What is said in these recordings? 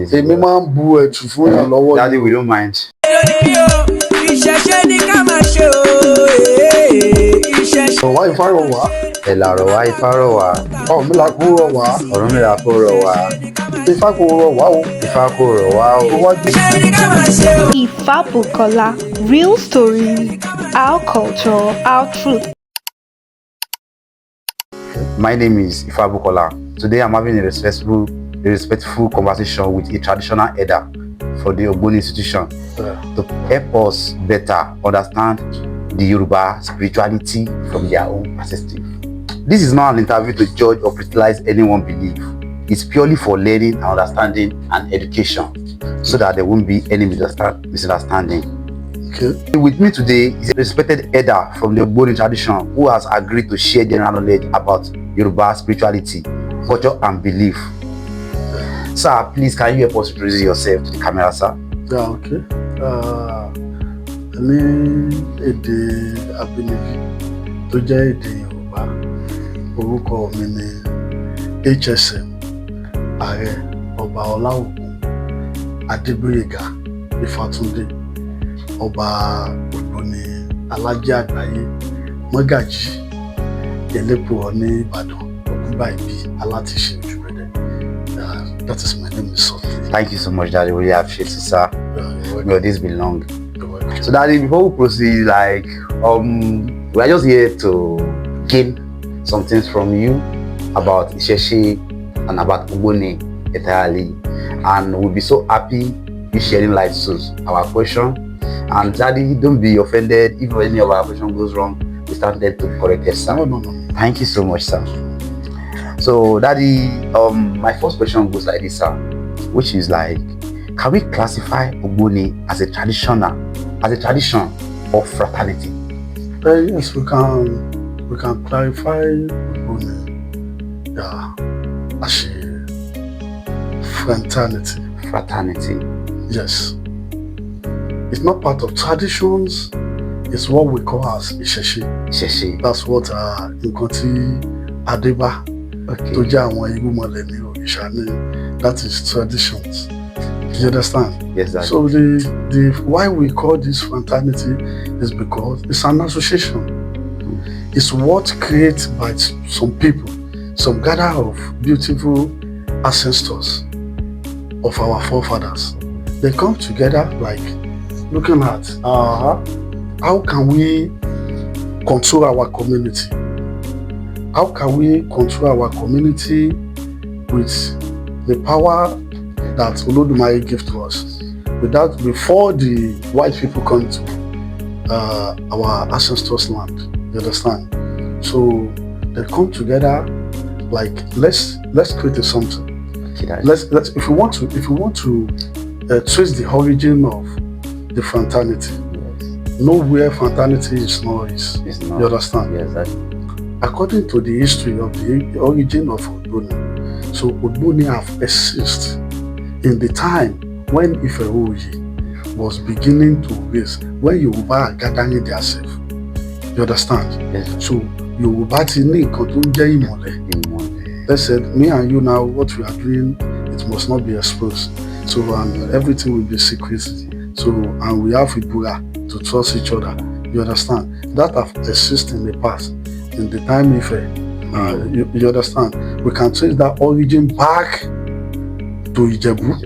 Èmi máa ń bu ẹ̀tù fún yàn lọ́wọ́. Daddy, we don't mind. Ọ̀wá ìfárọ̀ wá. Ẹ̀làrọ̀ wá ifá rọ̀ wá. Ọ̀rúnmìlà kó rọ̀ wá. Ọ̀rúnmìlà kó rọ̀ wá. Ifá kó rọ̀ wá o. Ifá kó rọ̀ wá o. Ifabukola, real stories, our culture, our truth. My name is Ifabukola. Today I'm having a respectful conversation with a traditional elder for the Ogboni institution to help us better understand the Yoruba spirituality from their own perspective. This is not an interview to judge or criticize anyone's belief. It's purely for learning and understanding and education, so that there won't be any misunderstanding. Okay. With me today is a respected elder from the Ogboni tradition who has agreed to share general knowledge about Yoruba spirituality, culture and belief. Sir, please can you help us introduce yourself to the camera, sir? Yeah, okay. Ní èdè abínibí tó jẹ́ èdè Yorùbá, orúkọ mi ni Isese Oba Ogboni Oba Ogboni Aláje Worldwide Elepo ní Ìbàdàn that is my name is Sir. Thank you so much, Daddy. We really appreciate it, sir. May this be long. So, Daddy, before we proceed, we are just here to gain some things from you about Isese and about Ogboni entirely, and we'll be so happy you sharing light to our question. And Daddy, don't be offended if any of our question goes wrong. We stand there to correct it, sir. No. Thank you so much, sir. So, Daddy, my first question goes like this, sir, which is like, can we classify Ogboni as a tradition of fraternity? Yes, we can clarify Ogboni as a fraternity. Fraternity. Yes. It's not part of traditions. It's what we call as Isese. Isese. That's what Nkoti Adeba. Okay. That is traditions. You understand? Yes, Daddy. So the why we call this fraternity is because it's an association. It's what created by some people, some gather of beautiful ancestors of our forefathers. They come together like looking at how can we control our community? How can we control our community with the power that Olodumare gave to us? Without before the white people come to our ancestors' land, you understand? So they come together like let's create something. Okay, Let's if you want to trace the origin of the fraternity. yes. Nowhere fraternity is not. It's not. You understand? Yes, Daddy. According to the history of the origin of Ogboni, so Ogboni have existed in the time when Ife was beginning to raise, when Yoruba are gathering themselves. You understand? Yes. So Yoruba ti ní nǹkan tó ń jẹ́ ìmọ̀lẹ̀. Let's say me and you now, what we are doing, it must not be exposed. So and everything will be secret. So and we have Ibura to trust each other. You understand? That have existed in the past. In the time Ife, you understand? We can trace that origin back to Ijebu,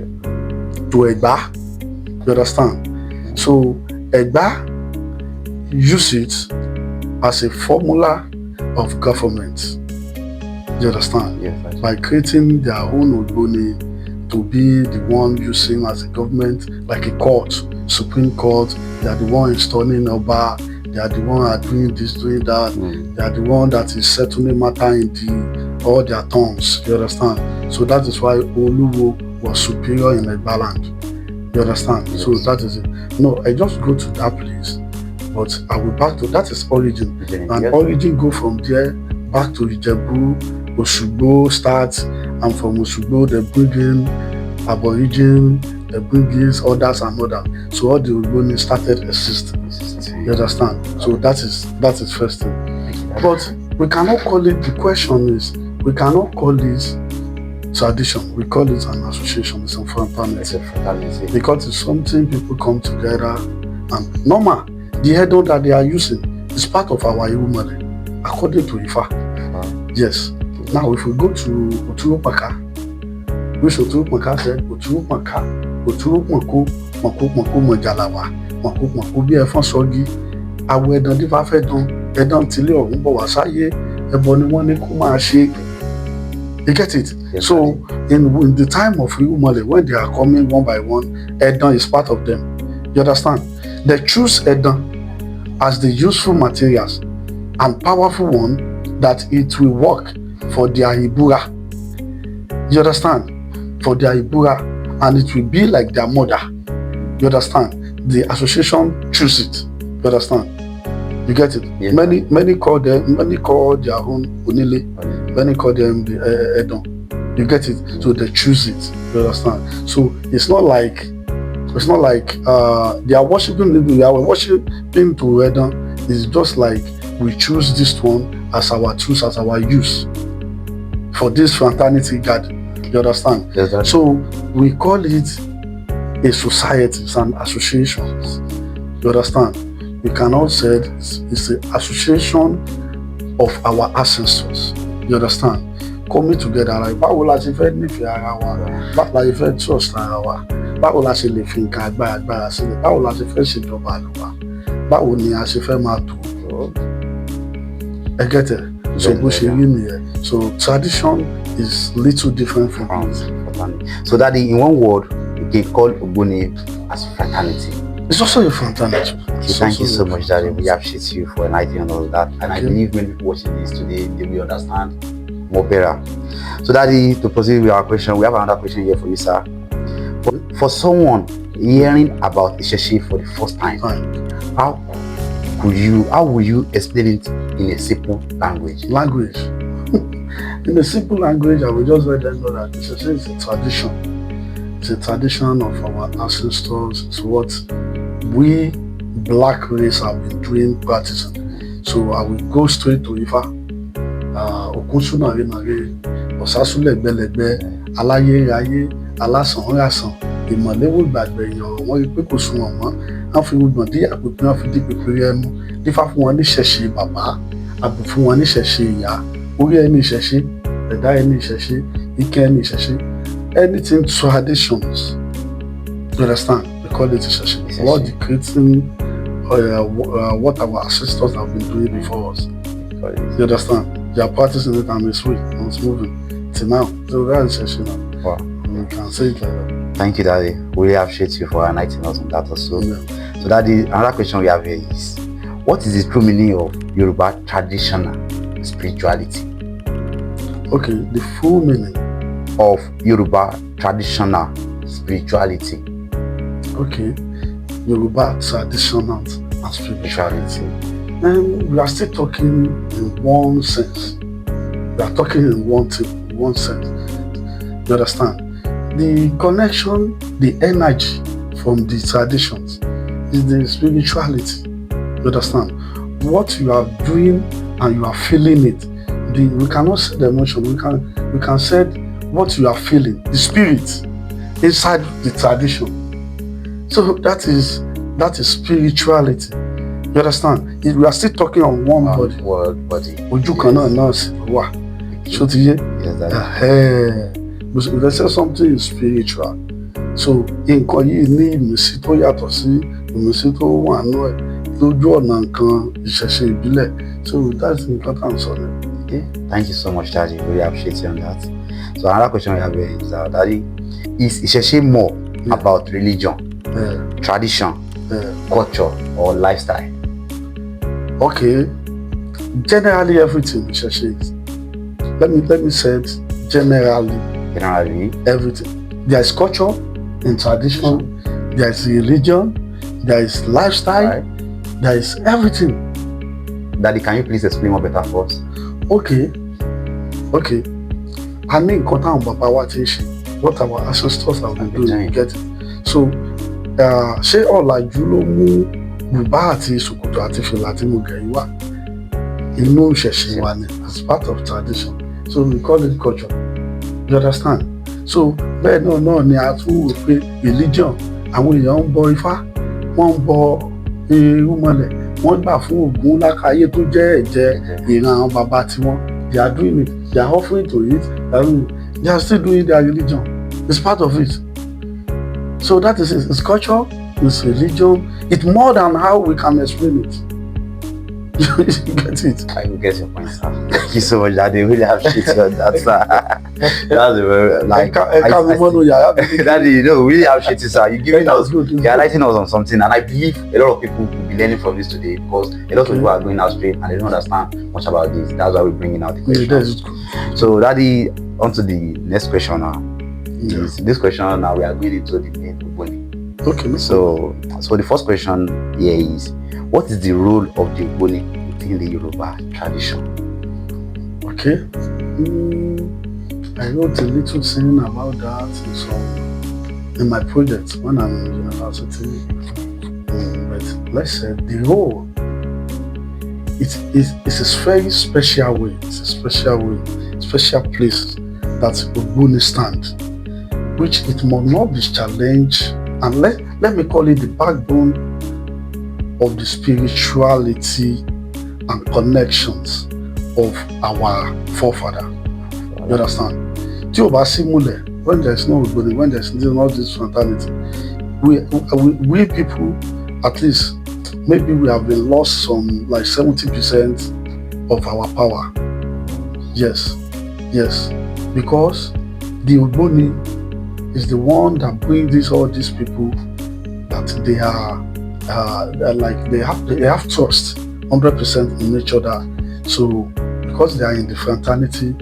to Egba. You understand? So Egba use it as a formula of government. You understand? Yes, Daddy. By creating their own Ogboni to be the one using as a government, like a court, Supreme Court. They are the one installing Oba. They are the one are doing this, doing that. They are the one that is settling matter in all their tongues. You understand? So that is why Oluwo was superior in Egba land. You understand? Yes. So that is it. No, I just go to that place, but I will back to that is origin. And Yes. origin go from there back to Ijebu, Osugbo starts, and from Osugbo they bring in Aborigine, they bring in others and others. So all the Ogboni started existing. You understand? So that is first thing. But we cannot call it. The question is, we cannot call it tradition. We call it an association. It's a fraternity. It's a fraternity. Because it's something people come together and normal. The headon that they are using is part of our Irumale, according to Ifa. Yes. Now, if we go to Oturupaka, which Oturupaka said, Oturupaka, Oturupako, Mako Mojalawa, Mako bí ẹ̀fọn sọ́gi, àwọn ẹ̀dàn dífá fẹ́ dán, ẹ̀dàn tílé ọ̀hún bọ̀ wá sáyé, ẹbọ ni wọ́n ní kó máa ṣe. You get it? Yes, so, in the time of Irumale, when they are coming one by one, ẹ̀dàn is part of them. You understand? They choose ẹ̀dàn as the useful materials and powerful one that it will work for their Ibura. You understand? For their Ibura, and it will be like their mother. You understand? The association choose it. You understand? You get it? Yes. Many call their own Unile. Many call them the Edom. You get it? So they choose it. You understand? So it's not like they are worshiping. We are worshiping to Edom. It's just like we choose this one as our use for this fraternity garden. You understand? Yes, so we call it a society and associations. You understand? We cannot say it's an association of our ancestors. You understand? Coming together like báwo la ṣe fẹ́ nífẹ̀ẹ́ ara wa, báwo la ṣe fẹ́ trust ara wa, báwo la ṣe lè fi nǹkan agbára sílẹ̀, báwo la ṣe fẹ́ ṣèjọba àlùwà, báwo ni a ṣe fẹ́ máa tò. I get it. So bó ṣe rí nìyẹn. So tradition is little different from fraternity. So that in one word, we can call Ogboni as fraternity. It's also a fraternity. Okay, thank you so much, Daddy. We appreciate you for enlightening all of that. And I Okay. believe many people watching this today, they will understand more better. So Daddy, to proceed with our question, we have another question here for you, sir. For someone hearing about Isese for the first time, Fine. how will you explain it in a simple language? Language. In a simple language, I will just let them know that it's a tradition. It's a tradition of our ancestors. It's what we black race have been doing, practicing. So I will go straight to Ifa. Okunsuna Renare, Osasule Belegbe, Aláyé Ayé, Alásan Rasan, Ìmọ̀lẹ́wò ìgbàgbẹ́ èèyàn wọ́n rí pé kò sún wọn mọ́. Wọ́n fi gbọ̀n dí àpòpin, wọ́n fi dí pépéré ẹnu. Dífá fún wọn níṣẹ̀ṣe bàbá, àbò fún wọn níṣẹ̀ṣe ìyá. Orí ẹni ìṣẹ̀ṣe, ẹ̀dá ẹni ìṣẹ̀ṣe, ike ẹni ìṣẹ̀ṣe. Anything traditions. You understand? We call it ìṣẹ̀ṣe. What the creating, what our ancestors have been doing before us. You understand? They are practicing it and it's moving till now. So that's ìṣẹ̀ṣe now. Wow. You can say it like that. Thank you, Daddy. We really appreciate you for enlightening us on that also. Yeah. So Daddy, another question we have here is, what is the true meaning of Yoruba traditional spirituality? Okay, the full meaning. Of Yoruba traditional spirituality. Okay, Yoruba traditional and spirituality. We are still talking in one sense. We are talking in one sense. You understand? The connection, the energy from the traditions is the spirituality. You understand? What you are doing and you are feeling it. We cannot say the emotion. We can say what you are feeling, the spirit inside the tradition. So that is spirituality. You understand? We are still talking on one body. World body. Ojú kan náà sì wà. So ti yé? Yes, Daddy. They say something is spiritual. So nǹkan yìí ní ìmísí tó yàtọ̀ sí ìmísí tó wà nínú ẹ̀ lójú ọ̀nà nǹkan ìṣẹ̀ṣe ìbílẹ̀. So that's important sọ ni. Okay. Thank you so much, Daddy. Really appreciate you on that. So another question we have here is, Daddy, is Isese more about religion, tradition, culture, or lifestyle? Okay. Generally everything Isese is. Let me say it generally. Generally, Everything. There is culture and tradition, there is religion, there is lifestyle, right? there is everything. Daddy, can you please explain more better for us? Okay. I ní nǹkan táwọn bàbá wa ti ń ṣe, what our ancestors have been doing, you get it? So, ṣé ọ̀làjú ló mú bùbá àti ṣòkòtò àti fìlà tí mo gẹ̀ yí wá? Inú ìṣẹ̀ṣe wa ni, as part of tradition. So we call it culture. You understand? So bẹ́ẹ̀ náà ni a tún wò pé religion àwọn èèyàn ń bọ Ifá, wọ́n ń bọ irúnmọlẹ̀, wọ́n gbà fún Ògún lákàáyé tó jẹ́ ẹ̀jẹ̀ ìran àwọn bàbá tiwọn. They are doing it. They are offering to it. They are still doing their religion. It's part of it. So that is it. It's culture, it's religion. It's more than how we can explain it. You get it? I get your point, sir. Thank you so much, Daddy. Really appreciate on that, sir. That's a very Daddy, you know, really appreciate it, sir. You're giving us, you're enlightening us on something, and I believe a lot of people will be learning from this today because a lot of people are going astray and they don't understand much about this. That's why we're bringing out the questions. So, Daddy, on to the next question now. Yeah. This question now we are going into the main Ogboni. Okay. So the first question here is, what is the role of the Ogboni within the Yoruba tradition? Okay. I wrote a little thing about that in my project when I'm in university. But let's say the role, it's a very special way. It's a special way, special place that Ogboni stand, which it must not be challenged. And let me call it the backbone of the spirituality and connections of our forefather. You understand? Tí o bá sí múlẹ̀, when there is no Ogboni, when there is not this fraternity, we people, at least, maybe we have been lost some like 70% of our power. Yes, because the Ogboni is the one that brings all these people that they are like they have trust 100% in each other. So because they are in the fraternity,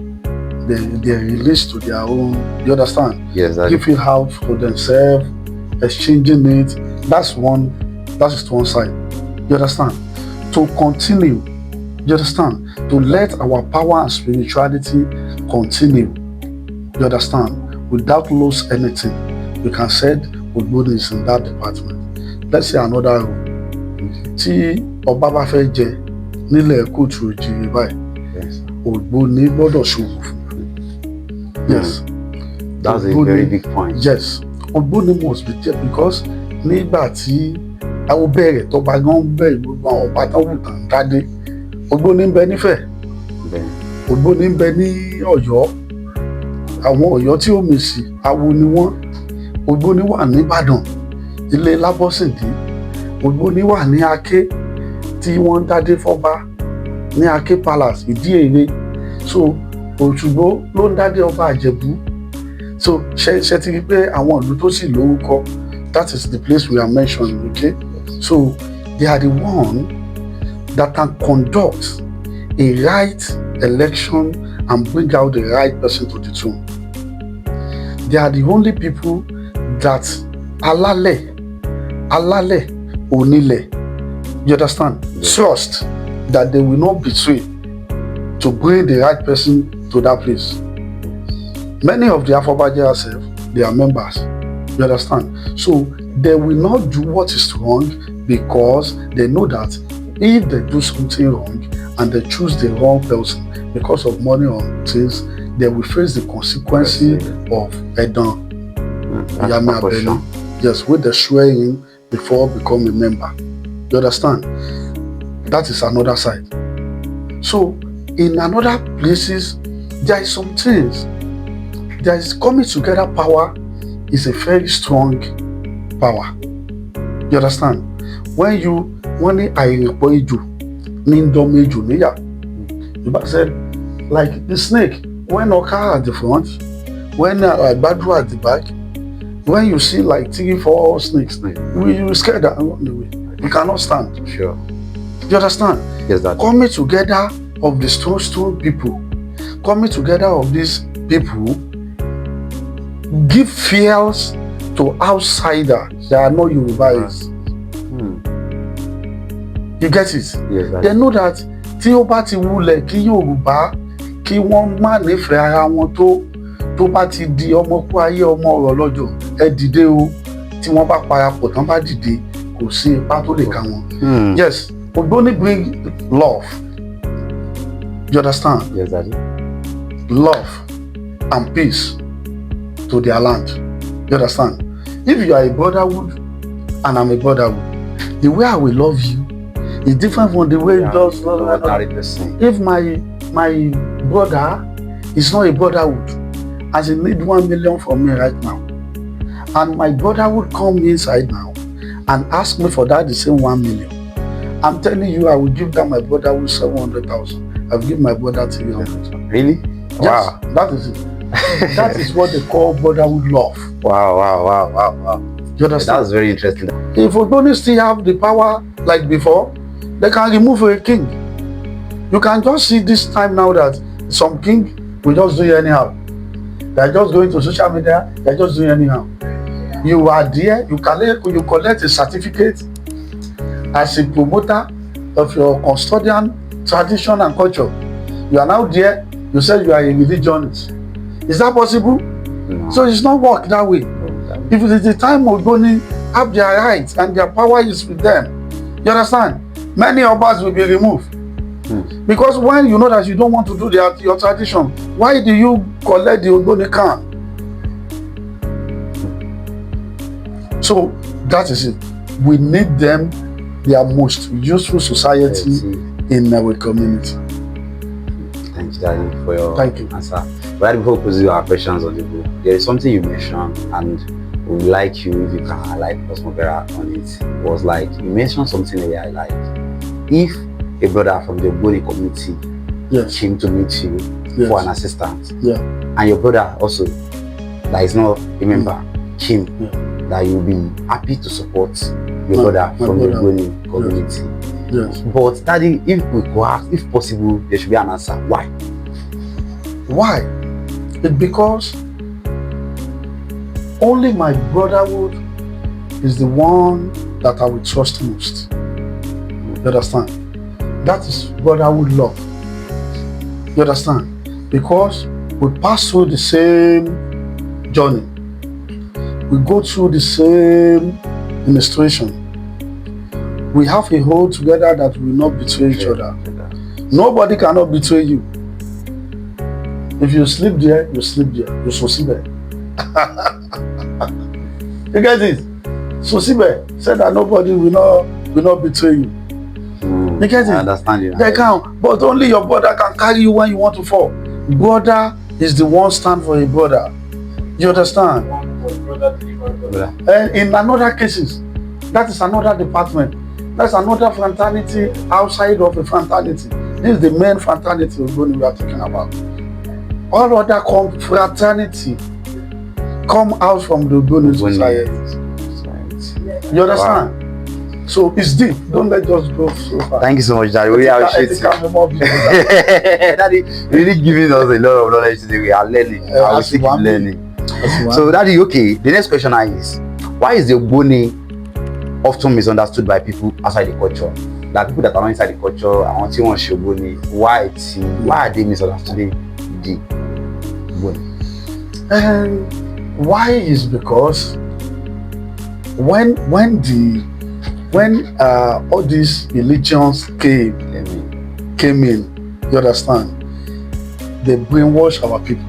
they release to their own. You understand? Yes. Give it out for themselves, exchanging it. That's one side. You understand? To continue. You understand? To let our power and spirituality continue. You understand? Without lose anything, we can say Ogboni is in that department. Let's say another rule. Tí ọba bá fẹ́ jẹ nílẹ̀ kóòtù òjìrì báyìí, Ogboni gbọ́dọ̀ ṣòwò fún. Yes. That's Ogboni, a very big point. Yes. Ogboni must be there because nígbà tí àwọn bẹ̀rẹ̀ tọ́ba gan bẹ̀rẹ̀ gbogbo àwọn ọba tó wù tán dádé, Ogboni ń bẹ nífẹ̀ẹ́. Ogboni ń bẹ ní Ọ̀yọ́. Àwọn Ọ̀yọ́ tí ó mèsì awo ni wọ́n. Ogboni wà ní Ìbàdàn, ilé Lábọ́sìndé. Ogboni wà ní Aké tí wọ́n dádé fọ́ba ní Aké Palace Ìdí Èrè. So Òṣùgbó ló ń dádé ọba Àjẹ̀bú. So ṣe ti rí pé àwọn ìlú tó sì lórúkọ, that is the place we are mentioning, okay? So they are the one that can conduct a right election and bring out the right person to the throne. They are the only people that alálẹ̀ onílẹ̀, you understand? Yes. Trust that they will not betray to bring the right person to that place. Many of the Afobaje herself, they are members, you understand? So they will not do what is wrong because they know that if they do something wrong and they choose the wrong person because of money or things, they will face the consequences of Edan. Yes, with the swearing before becoming a member. You understand? That is another side. So in another places, there is some things. There is coming together power is a very strong power. You understand? When you said, like the snake, when Oka at the front, when Badru at the back, when you see like 3-4 snakes, you scared and run away. You cannot stand. Sure. You understand? Yes, that. Coming together of the strong people, coming together of these people, give fears to outsiders that are not Yorubas. You get it? Yes, that. They know that tí ó bá ti wulẹ̀ kí Yorùbá kí wọ́n má nífẹ̀ẹ́ ara wọn tó bá ti di ọmọ kú ayé ọmọ ọ̀rọ̀ lọ́jọ́ ẹ dìde o, tí wọ́n bá parapọ̀ tán bá dìde kò sí ipá tó lè ká wọn. Yes, Ogboni bring love. You understand? Yes, Daddy. Love and peace to their land. You understand? If you are a brotherhood and I'm a brotherhood, the way I will love you is different from the way you just love another person. If my brother is not a brotherhood, as he need 1 million from me right now, and my brother would come inside now and ask me for that the same 1 million, I'm telling you, I will give that my brother with 700,000. I'll give my brother 300. Really? Yes, Wow. that is it. That is what they call brotherhood love. Wow. You understand? That's very interesting. If Ogboni still have the power like before, they can remove a king. You can just see this time now that some king will just do it anyhow. They're just going to social media, they're just doing anyhow. You are there, you collect a certificate as a promoter of your custodian tradition and culture. You are now there, you say you are a religionist. Is that possible? No. So it's not work that way. If it is the time Ogboni have their rights and their power is with them, you understand? Many of us will be removed. Because when you know that you don't want to do your tradition, why do you collect the Ogboni can? So that is it. We need them. They are most useful society in our community. Thank you, Daddy, for your answer. But before we pose our questions on the book, there is something you mentioned, and we would like you, if you can highlight us more on it. It was like, you mentioned something that I like. If a brother from the Ogboni community came to meet you for an assistance, and your brother also, that is not a member, came, that you'll be happy to support your brother from the Ogboni community. Yes. But Daddy, if we could ask, if possible, there should be an answer. Why? Why? It's because only my brotherhood is the one that I will trust most. You understand? That is brotherhood love. You understand? Because we pass through the same journey. We go through the same administration. We have a hold together that will not betray each other. Nobody cannot betray you. If you sleep there, you sleep there. You sleep there. You get it? So said that nobody will not betray you. You get it? I understand you. They can, but only your brother can carry you when you want to fall. Brother is the one stand for a brother. You understand? And in another cases, that is another department. That's another fraternity outside of a fraternity. This is the main fraternity we are talking about. All other fraternity come out from the Ogboni society. You understand? Wow. So it's deep. Don't let us go so far. Thank you so much, Daddy. We appreciate it. Daddy, really giving us a lot of knowledge today. We are learning. We are keep learning. So, Daddy, okay. The next question is, why is the Ogboni often misunderstood by people outside the culture? Like people that are not inside the culture, I want to Ogboni. Why are they misunderstanding the Ogboni? Why is because when all these religions came in, you understand, they brainwash our people.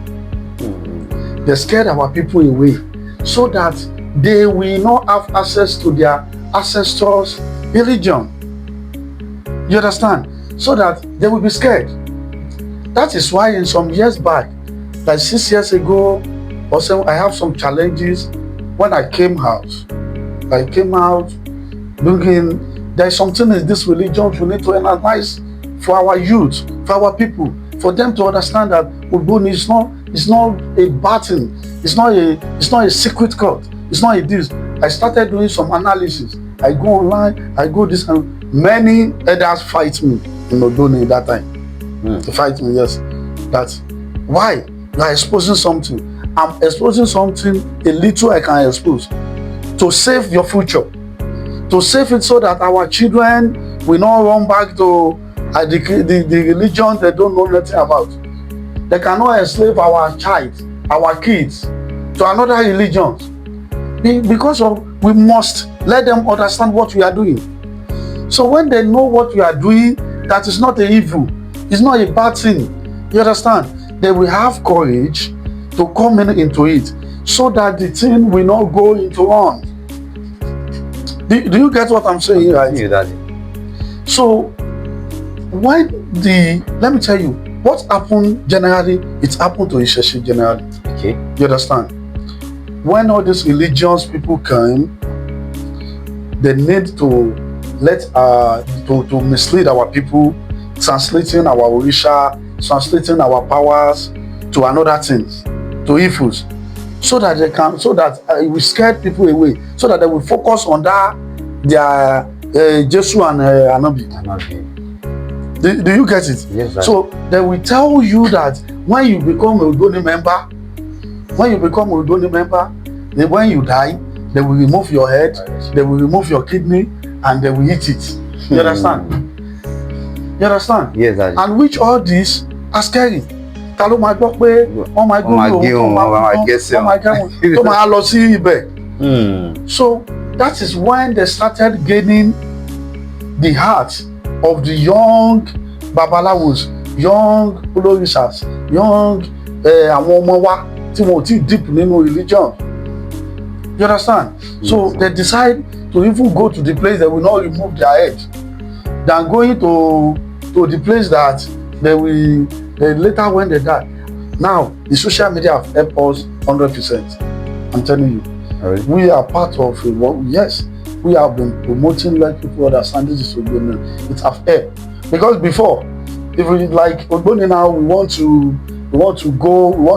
They scared our people away so that they will not have access to their ancestors' religion. You understand? So that they will be scared. That is why in some years back, like 6 years ago or so, I have some challenges when I came out. Looking, there's something in this religion we need to analyze for our youth, for our people, for them to understand that Ogboni is not a bad thing. It's not a secret code. It's not a this. I started doing some analysis. I go online, I go this, and many others fight me in Ogboni that time. To fight me, yes. That's why you are exposing something. I'm exposing something a little I can expose to save your future. To save it so that our children will not run back to the religion they don't know nothing about. They cannot enslave our kids to another religion. Because we must let them understand what we are doing. So when they know what we are doing, that is not an evil, it's not a bad thing. You understand? They will have courage to come into it so that the thing will not go into run. Do you get what I'm saying, right? Yeah, Daddy. So let me tell you what happened generally. It happened to Isese generally. Okay. You understand? When all these religions people came, they need to to mislead our people, translating our Orisha, translating our powers to another things, to evils, so that we scare people away, so that they will focus on that their Jesus and Anabi. Do you get it? Yes, Daddy. So they will tell you that when you become a Ogboni member, then when you die, they will remove your head, they will remove your kidney, and they will eat it. You understand? You understand? Yes, Daddy. And which all these are scary. Ta ló máa gbọ́ pé wọ́n máa gbé tó máa lọ sí ibẹ̀. So that is when they started gaining the heart of the young babalawos, young olorisas, young àwọn ọmọ wa tí wọn ò tí deep nínú religion. You understand? So they decide to even go to the place that will not remove their head than going to the place that they will later when they die. Now the social media have helped us 100%. I'm telling you. Right. We are part of yes, we have been promoting, let people understand this is Ogboni. It have helped. Because before, if we like Ogboni now, we want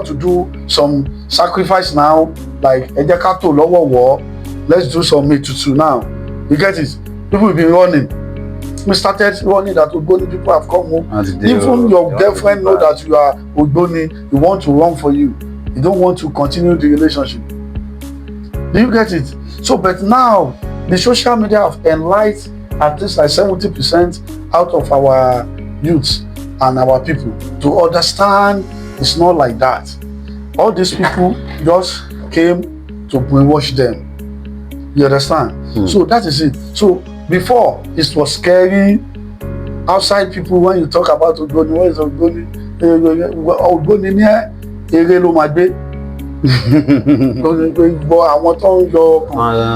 to do some sacrifice now, like Ejekato Lowo War, let's do some Metutu now. You get it? People will be running. We started running that Ogboni people have come home. Even your girlfriend know that you are Ogboni, you want to run for you. You don't want to continue the relationship. Do you get it? So, but now the social media have enlightened at least like 70% out of our youths and our people to understand it's not like that. All these people just came to brainwash them. You understand? So that is it. So before it was scary. Outside people, when you talk about Ogboni, what is Ogboni? Ogboni ní èrè ló máa gbé.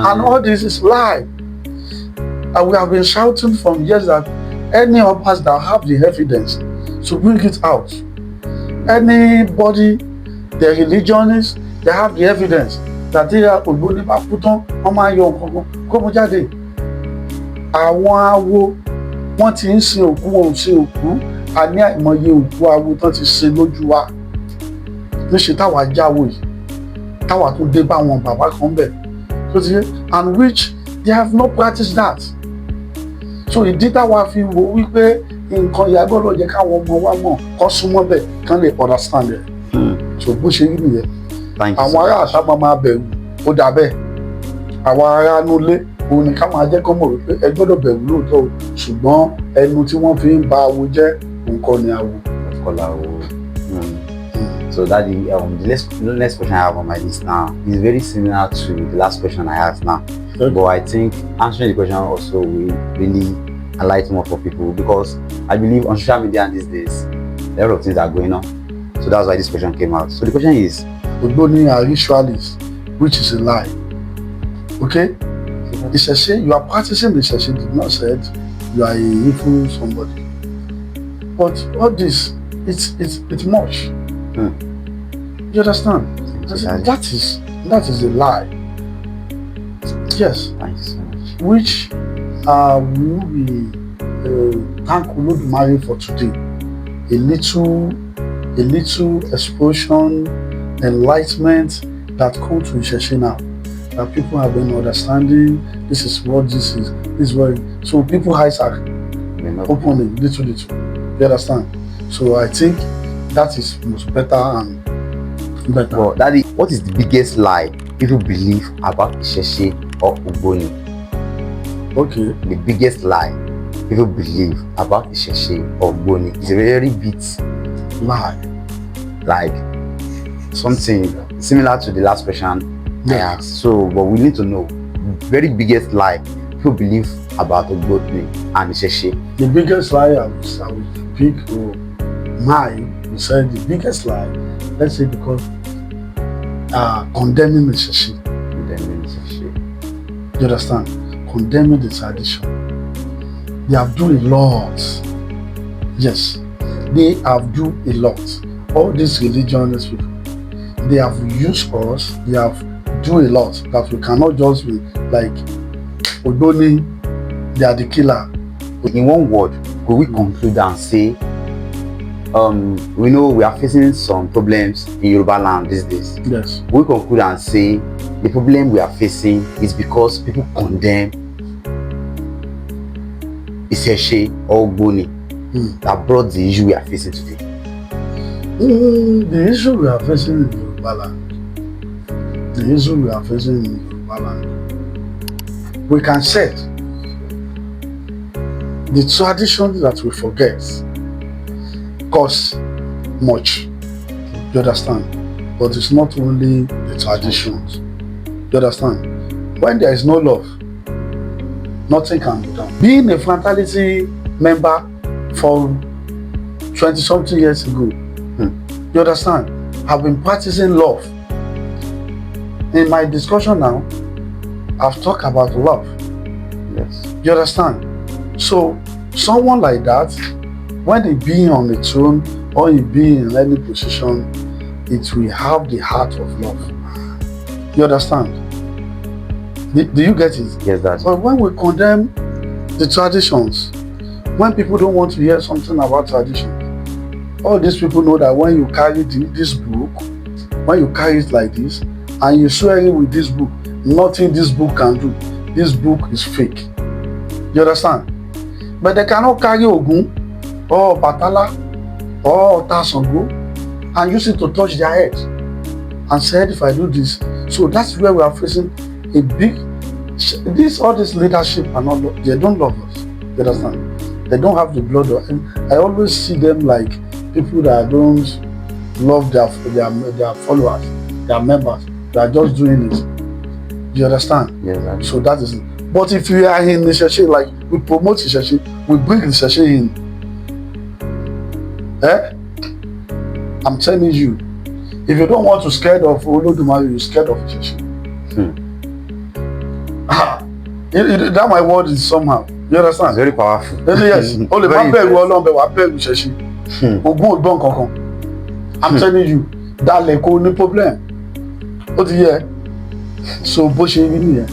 And all this is lie. And we have been shouting from years that any of us that have the evidence to bring it out. Anybody, the religionists, they have the evidence that they are Ogboni bá kú tán, wọ́n máa yọ nǹkan kó mú jáde. Àwọn awo wọ́n ti ń sin òkú, wọn ò sin òkú. A ní àìmọye òkú awo tán ti sin lójú wa. Níṣe táwa jáwó yìí, táwa tó dé bá wọn bàbá kan bẹ̀. And which they have not practiced that. So ìdí táwa fi wò wípé nǹkan ìyá gbọ́dọ̀ jẹ́ káwọn ọmọ wa mọ̀ kọ́ súnmọ́ bẹ̀ kán lè understand it. So bó ṣe rí nìyẹn. Àwọn ará àtàwọn máa bẹ̀rù ó dà bẹ́ẹ̀. Àwọn ará nulẹ̀ òun ni ká máa jẹ́ kọ́ mọ̀ wípé ẹ gbọ́dọ̀ bẹ̀rù lóòótọ́ o, ṣùgbọ́n ẹnu tí wọ́n fi ń ba awo jẹ́ nǹkan ni awo. So Daddy, the next question I have on my list now is very similar to the last question I asked now. Okay. But I think answering the question also will really enlighten more for people, because I believe on social media these days a lot of things are going on. So that's why this question came out. So the question is, Ogboni are ritualists, which is a lie. Okay? Isese, you are practicing the Isese, did not say you are a evil somebody. But all this, it's much. You understand? That is a lie. Yes. Thank you so much. Which we will be thank Olodumare for today. A little explosion, enlightenment that comes to Isese now. That people have been understanding. This is what this is. This is what. So people eyes are opening little. You understand? So I think that is most better and better. Well, Daddy, what is the biggest lie people believe about Isese or Ogboni? Okay. The biggest lie people believe about Isese or Ogboni is a very big Lie. Like something similar to the last question I asked. So, but we need to know the very biggest lie people believe about Ogboni and Isese. The biggest lie I will pick mine. We said the biggest lie. Let's say because condemning the Isese. You understand? Condemning the tradition. They have done a lot. Yes, they have done a lot. All these religious people, they have used us. They have done a lot that we cannot just be like Ogboni. They are the killer. In one word, could we conclude and say, we know we are facing some problems in Yoruba land these days. Yes. We conclude and say the problem we are facing is because people condemn Isese Ogboni that brought the issue we are facing today. The issue we are facing in Yoruba land, we can say the tradition that we forget costs much. You understand? But it's not only the traditions. You understand? When there is no love, nothing can be done. Being a fraternity member for 20-something years ago, you understand? I've been practicing love. In my discussion now, I've talked about love. Yes. You understand? So, someone like that, when he be on the throne or he be in any position, it will have the heart of love. You understand? Do you get it? Yes, that's But when we condemn the traditions, when people don't want to hear something about tradition, all these people know that when you carry this book, when you carry it like this, and you swear it with this book, nothing this book can do. This book is fake. You understand? But they cannot carry Ogun or Batala or Tasango and use it to touch their head and said, if I do this. So that's where we are facing a big, all this leadership are not, they don't love us. You understand? They don't have the blood. And I always see them like people that don't love their followers, their members. They are just doing it. You understand? yes, So that is it. But if you are in Isese, like we promote Isese, we bring Isese in. I'm telling you, if you don't want to scared of Olodumare, you're scared of Isese. That my word is somehow. You understand? it's very powerful. Yes. Only one beg Isese. Ogun Ogbon kankan. I'm telling you, that like no problem. What do you? So bó ṣe rí nìyẹn.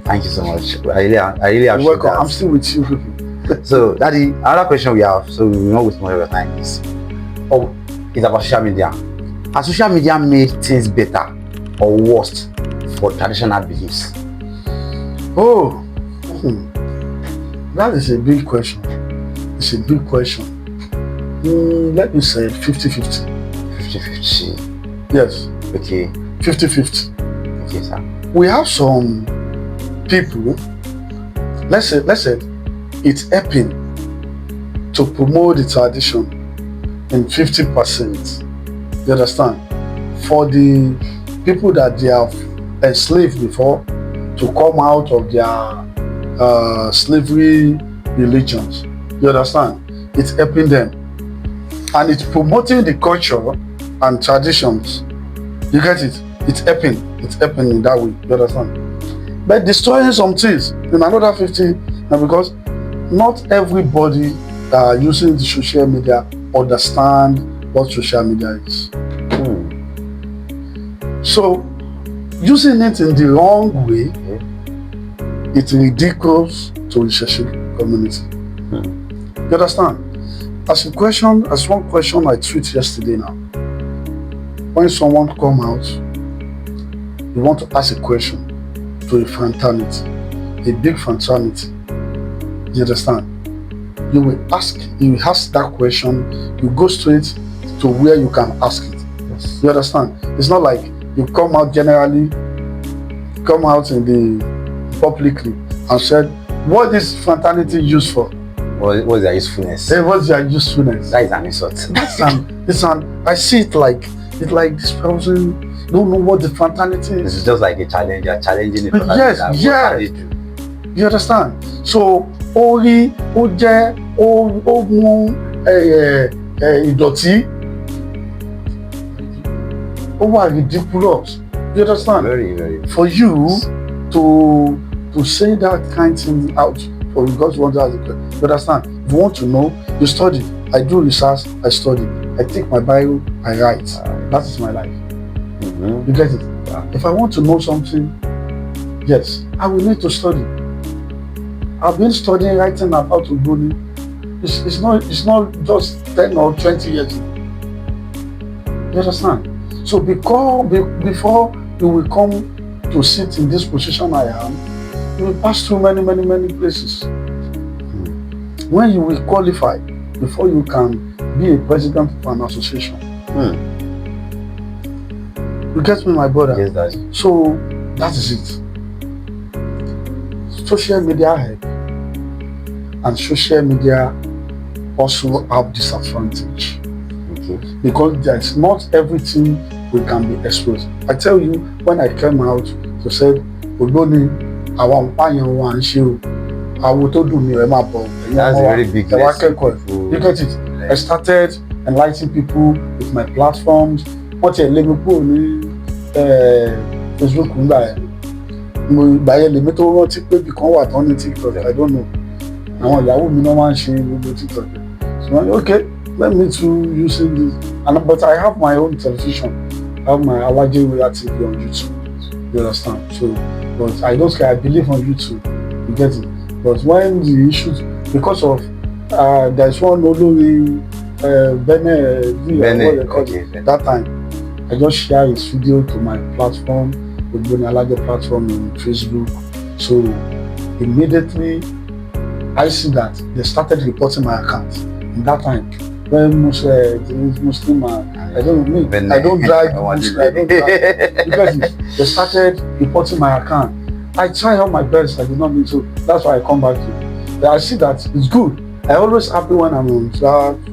Thank you so much. I really appreciate You're welcome. that. I'm still with you people. So, Daddy, another question we have, so we will not waste more of your time, is about social media. Has social media made things better or worse for traditional beliefs? Oh, that is a big question. It's a big question. Let me say 50-50. 50-50. Yes, Okay. 50-50. Okay, sir. We have some people, let's say it's helping to promote the tradition in 50%. You understand? For the people that they have enslaved before to come out of their slavery religions. You understand? It's helping them. And it's promoting the culture and traditions. You get it? It's helping in that way. You understand? But destroying some things in another 50, and because not everybody using the social media understand what social media is. So using it in the wrong way, it's ridiculous to the Isese community. You understand? As one question I tweeted yesterday now. When someone come out, you want to ask a question to a fraternity, a big fraternity. You understand? You will ask that question, you go straight to where you can ask it. Yes. You understand? It's not like you come out in the publicly and said, what is fraternity used for? What's their usefulness? Hey, what's their usefulness? That is an insult. I see it like this person don't know what the fraternity This is. is just like a challenge. You're challenging it. Yes, yes. You understand? So orí ó jẹ́ ó mú ìdọ̀tí over ridiculous. You understand? Very, very. For you to say that kind of thing out for because you want to ask, you understand? If you want to know, you study. I do research, I study. I take my Bible, I write. That is my life. Mm-hmm. You get it? Yeah. If I want to know something, yes, I will need to study. I've been studying writing about Ogboni. It's not just 10 or 20 years ago. You understand? So before you will come to sit in this position I am, you will pass through many places. When you will qualify, before you can be a president of an association. You get me, my brother? Yes, Daddy. So that is it. Social media help, and social media also have disadvantage. Okay. Because there's not everything we can be exposed. I tell you, when I came out, they said, Ogboni, àwọn pààyàn wa ń ṣe o, àwọn tó dùn mí ẹ máa bọ̀. That's a very big lesson. You get it? I started enlightening people with my platforms. Wọ́n ti ẹ̀ lé mi kúrò ní Facebook ńgbà ẹ̀. Mo ìgbà yẹn lèmi tó rántí pé ibì kan wà tán ní TikTok, I don't know. Àwọn ìyàwó mi náà máa ń ṣe gbogbo TikTok. So I'm like, okay, let me too using this. But I have my own television. I have my Aláje Worldwide TV on YouTube. You understand? So, but I don't care. I believe on YouTube. You get it? But when the issues, because of there's one Olori Bene, that time, I just share his video to my platform, Ogboni Aláje platform on Facebook. So immediately I see that they started reporting my account. In that time, when Muslim, I don't drive Muslim, I don't drive, because they started reporting my account. I try all my best, I did not mean to. That's why I come back to it. But I see that it's good. I always happy when I'm on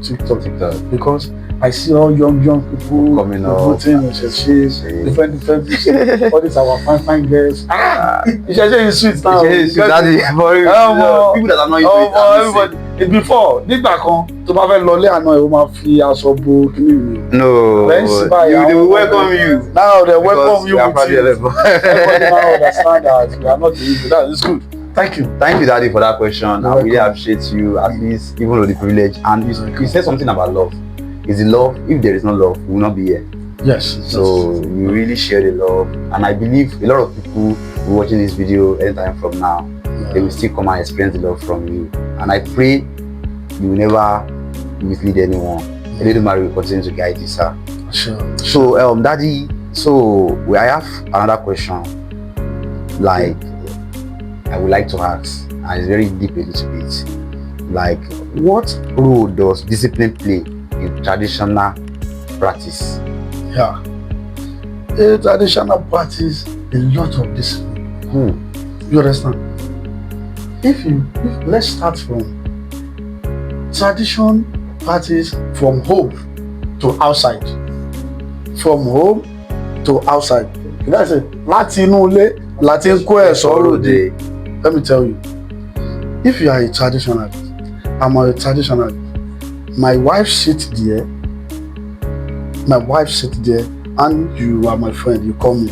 TikTok because I see all young people coming up, voting, different people. All these our fine girls. Isese is sweet now. People that are not everybody. Before, nígbà kan tó bá fẹ́ lọlé àná ẹ̀ ó máa fi aṣọ bo kíní mi. No, they will welcome you. Now they welcome you with it. Everybody now understand that we are not the evil. That is good. Thank you. Thank you, Daddy, for that question. I really appreciate you, at least, even with the privilege. And you said something about love. Is the love? If there is no love, we will not be here. Yes. So you really share the love, and I believe a lot of people who are watching this video anytime from now, they will still come and experience the love from you. And I pray you will never mislead anyone. A little Mary will continue to guide you, sir. Sure. So, Daddy, I have another question. Like, I would like to ask, and it's very deep a little bit. Like, what role does discipline play in traditional practice? Yeah. In traditional practice, a lot of discipline. You understand? If let's start from tradition practice from home to outside. From home to outside. You know, I say, láti inú ilé, láti ń kó ẹ̀ṣọ́ ròde. Let me tell you, if you are a traditionalist, I'm a traditionalist. My wife sits there, and you are my friend, you call me.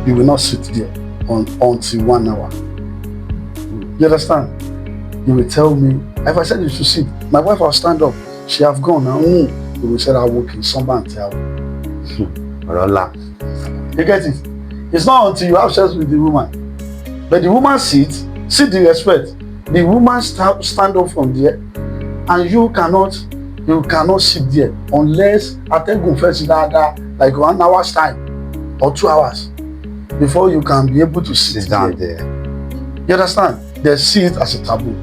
You will not sit there until 1 hour. You understand? You will tell me, if I said you should sit, my wife will stand up. She have gone now. You will say I walk in somebody and tell. You get it? It's not until you have sex with the woman. But the woman sits, see the respect. The woman stand up from there, and you cannot sit there unless atẹ́gùn fẹ́ sí dáadáa, like 1 hour's time or 2 hours before you can be able to sit down there. You understand? They see it as a taboo.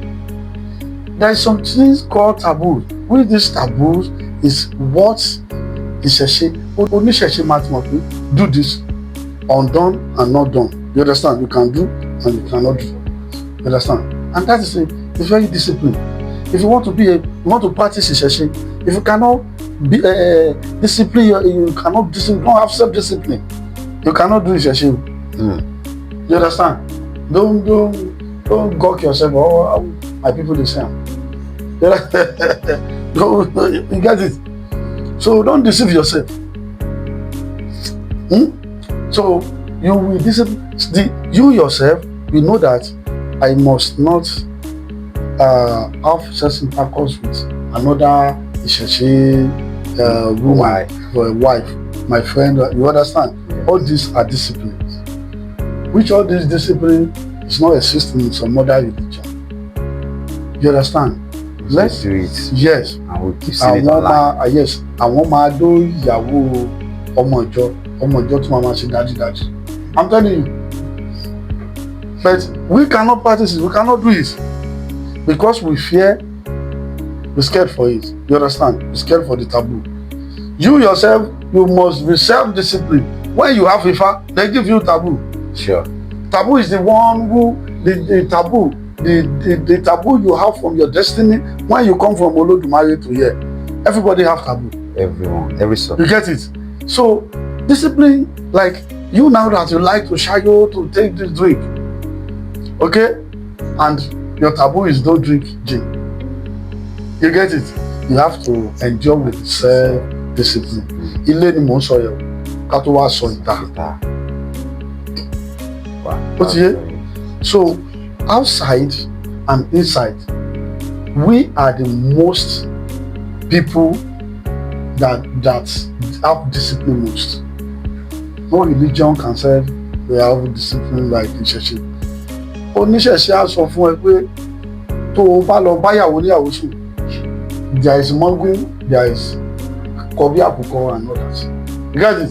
There is some things called taboos. With these taboos is what Isese Oníṣẹ̀ṣe máa ti mọ̀ pé do this, undone and not done. You understand? You can do and you cannot do. You understand? And that is it's very disciplined. If you want to practice Isese, if you cannot be discipline, you cannot discipline. Don't have self-discipline. You cannot do Isese. You understand? Don't gawk yourself. Oh, my people the same. You get it? So don't deceive yourself. So you will discipline you yourself. You know that I must not have sex intercourse with another Isese woman or a wife, my friend. You understand? Yes. All these are disciplines. Which all these discipline is not existing in some other religion. You understand? Let's do it. Yes. And we'll keep seeing it online. Yes. Àwọn máa dó ìyàwó ọmọ ìjọ tí màmá ṣe dájúdájú. I'm telling you. But we cannot practice it. We cannot do it because we fear. We're scared for it. You understand? We're scared for the taboo. You yourself, you must be self-disciplined. When you have Ifa, they give you taboo. Sure. Taboo is the one who the taboo. The taboo you have from your destiny when you come from Olodumare to here. Everybody have taboo. Everyone, every soul. You get it? So discipline, like you now that you like to shayo, to take this drink, okay? And your taboo is don't drink gin. You get it? You have to endure with self-discipline. Ilé ni mò ń sọ yẹn, ká tó wá sọ ìta. Ó ti yé? So outside and inside, we are the most people that have discipline most. No religion can say they have discipline like Isese. Oníṣẹ̀ṣe á sọ fún ẹ pé tó o bá lọ báyàwó níyàwó sùn, there is mugging, there is kọbí àkùkọ and others. You get it?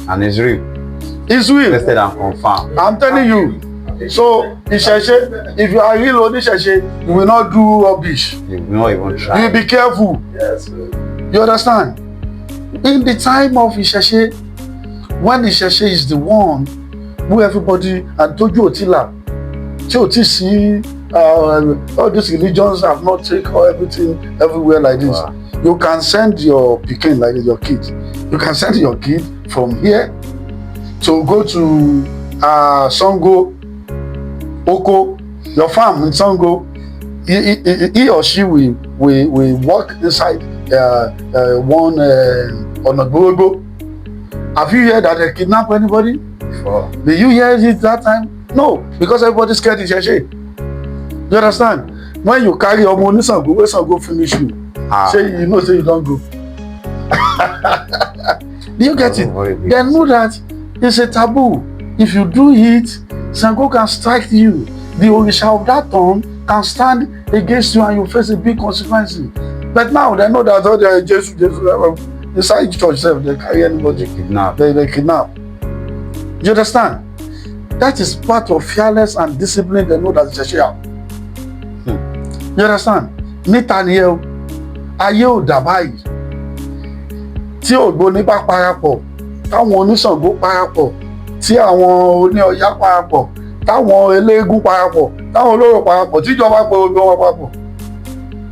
And it's real. It's real. Tested and confirmed. I'm telling you. So Isese, if you are real Oníṣẹ̀ṣe, you will not do rubbish. You will not even try. You will be careful. Yes. You understand? In the time of Isese, when Isese is the one who everybody and Toju Otila, see all these religions have not taken everything everywhere like this. Wow. You can send your pikin like your kid. You can send your kid from here to go to Sango, Oko, your farm in Sango. He or she will walk inside one Onagbogo. Have you heard that they kidnap anybody? Before. Did you hear it that time? No, because everybody scared Isese. You understand? When you carry your money, Sango, where Sango finish you? Say you know, say you don't go. Do you get it? They know that it's a taboo. If you do it, Sango can strike you. The Orisha of that town can stand against you and you face a big consequence. But now they know that all the Jesus, inside church self, they carry anybody. They kidnap. You understand? That is part of fearless and discipline. They know that it's a share. You understand? Níta ni ẹ o, ayé ò dà báyìí. Tí Ògbóni bá parapọ̀, táwọn oníṣàngó parapọ̀, tí àwọn oníọya parapọ̀, táwọn eléégún parapọ̀, táwọn olóró parapọ̀, tíjọba pé gbogbo wọn papọ̀.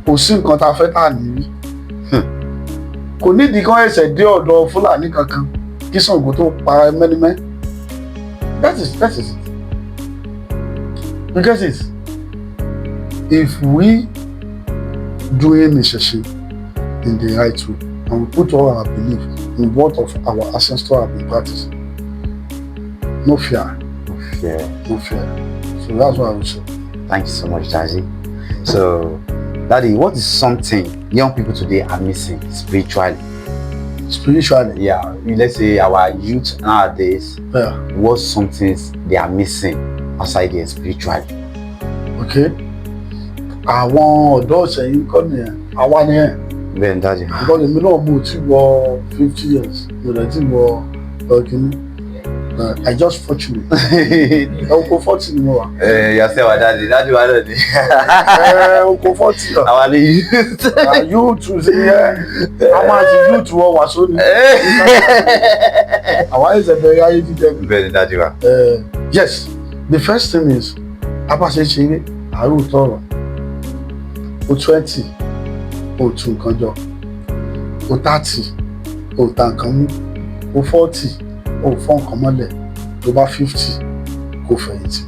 Kò sí nǹkan tá a fẹ́ tà ní. Kò nídìí kan ẹsẹ̀ dé ọ̀dọ̀ Fúlàní kankan kí Ṣàngó tó para mẹ́nímẹ́. That is it. You get it? If we doing Isese in the right way and we put all our belief in what of our ancestors have been practicing, no fear. No fear. So that's what I would say. Thank you so much, Daddy. So, Daddy, what is something young people today are missing spiritually? Spiritually? Yeah, let's say our youth nowadays, what's something they are missing outside there spiritually? Okay. Àwọn ọ̀dọ́ ọ̀sẹ̀yìn kọ́ nìyẹn, àwa nìyẹn. Bẹ́ẹ̀ Daddy. Because èmi náà mo ti wọ 50 years, mo dẹ̀ ti wọ ọ̀kìnní. I just fortunate. Oko 40 ni mo wà. Yàtọ̀ wa Daddy wa náà ni. Oko 40 lọ. Àwa ni youth. Youth ṣe yẹ, a máa ti youth wọ wàásù ni. Àwa ẹ̀sẹ̀ bẹ̀rẹ̀ ayé jíjẹ. Bẹ́ẹ̀ Daddy wa. Yes, the first thing is, abáṣe ṣeré, àárò tọrọ. O 20, o tún nǹkan jọ. O 30, o ta nǹkan mú. O 40, o fọ́ nǹkan mọ́lẹ̀. Tó bá 50, kò fẹ̀yìntì.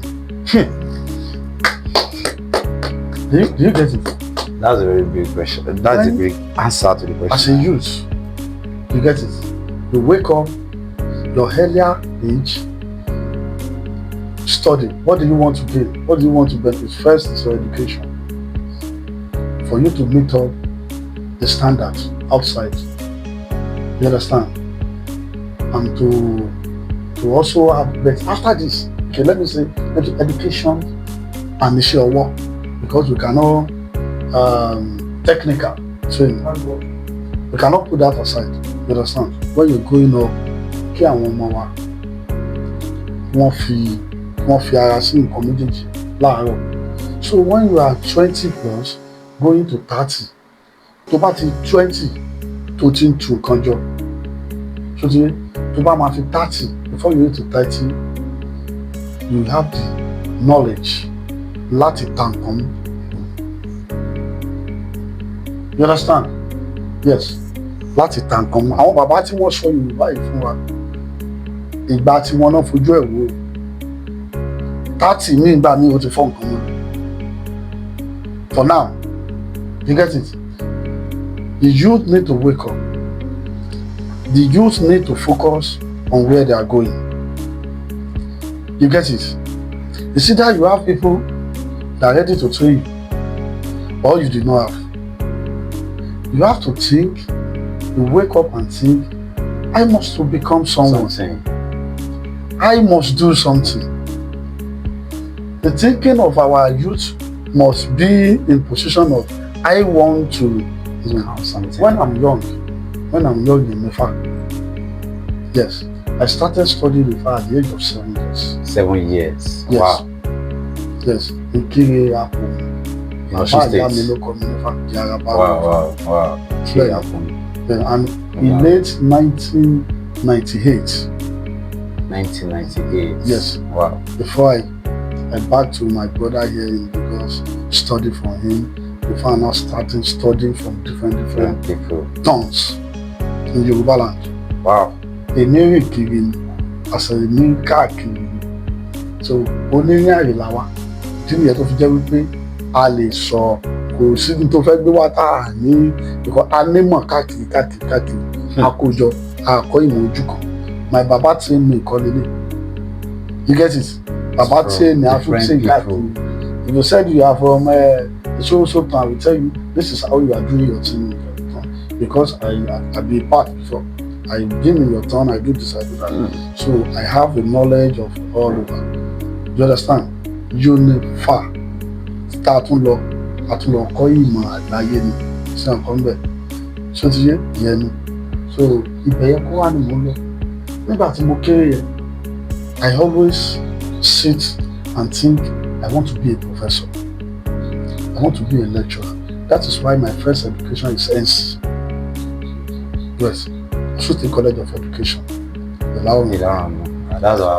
Do you get it? That's a very big question. That's a big answer to the question. As a youth, you get it? You wake up, your earlier age, study. What do you want to gain? What do you want to benefit? First is your education. For you to meet up the standards outside. You understand? And to also have, but after this, okay, let me say education and iṣẹ́ ọwọ́, because we cannot technical training. We cannot put that aside. You understand? When you're growing up, kí àwọn ọmọ wa wọ́n fi ara sí nǹkan méjèèjì láàárọ̀. So when you are 20 plus going to 30, tó bá ti 20 tó ti ń tu nǹkan jọ, so tó bá máa fi 30, before you get to 30, you have the knowledge láti ta nǹkan mú. You understand? Yes. Láti ta nǹkan mú. Àwọn bàbá tí wọ́n sọ Yorùbá yìí fún wa, ìgbà tí wọ́n náà fojú ẹ̀ wò 30 ní ìgbà míì ó ti fọ́ nǹkan mú. For now, you get it? The youth need to wake up. The youth need to focus on where they are going. You get it? You see that you have people that are ready to train you, or you did not have. You have to think, you wake up and think, I must to become someone. I must do something. The thinking of our youth must be in position of, I want to, when I'm young in Mefa, yes, I started studying Mefa at the age of 7 years. 7 years. Yes. Wow. Yes. In Kiri Apo. Ogun State. Wow. Yeah. And in late 1998. 1998. Yes. Wow. Before I back to my brother here in Lagos, study from him. Before I now starting studying from different people. Towns in Yoruba land. Wow. Èmi rìn kiri ni, àṣẹ mi káàkiri ni. So onírìn àrè la wá. Ìdí nìyẹn tó fi jẹ́ wípé a lè sọ kò sí ní tó fẹ́ gbé wá tá a ní because a nímọ̀ káàkiri àkójọ àkọ́ ìmọ̀ ojú kan. My baba train me ìkọ́lélẹ̀. You get it? Baba train me African káàkiri. If you said you are from so I will tell you this is how you are doing your thing because I be a part before. I been in your town, I do this, I do that. So I have the knowledge of all over. You understand? Unifa tá a tún lọ kọ́ ìmọ̀ àgbáyé ni sí nǹkan bẹ́ẹ̀. Ṣé ti yé ìyẹn ni? So ibẹ̀ yẹn kó wà ní mo lọ. Nígbà tí mo kéré yẹn, I always sit and think I want to be a professor. I want to be a lecturer. That is why my first education is NC. Yes. State College of Education. That's our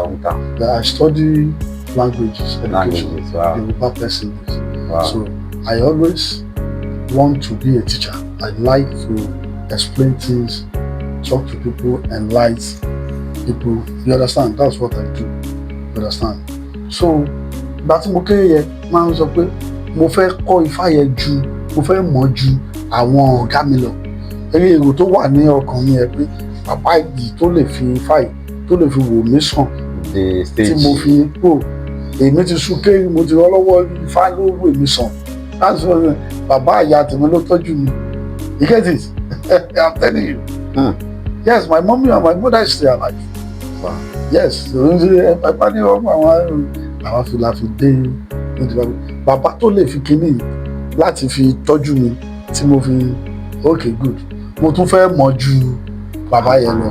hometown. I study languages, education, wow. Yoruba person. Wow. So I always want to be a teacher. I like to explain things, talk to people, enlighten people. You understand? That's what I do. You understand? So, but mo kéré yẹn máa ń sọ pé mo fẹ́ kọ́ Ifá yẹn ju, mo fẹ́ mọ̀ ju àwọn ọ̀gá mi lọ. Eré èrò tó wà ní ọkàn mi yẹn pé bàbá yìí tó lè fi Ifá yìí tó lè fi wò mí sàn. Tí mo fi kó èmi ti sún kéré mo ti rọ́ lọ́wọ́ Ifá ló wò mí sàn. That's why bàbá àyà tèmi ló tọ́jú mi. You get it? I'm telling you. Yes, my mommy and my mother is still alive. Wow. Yes, bàbá ní ọmọ àwọn fìlà fi dé bàbá tó lè fi kíní láti fi tọ́jú mi tí mo fi okay good mo tún fẹ́ mọ̀ ju bàbá yẹn lọ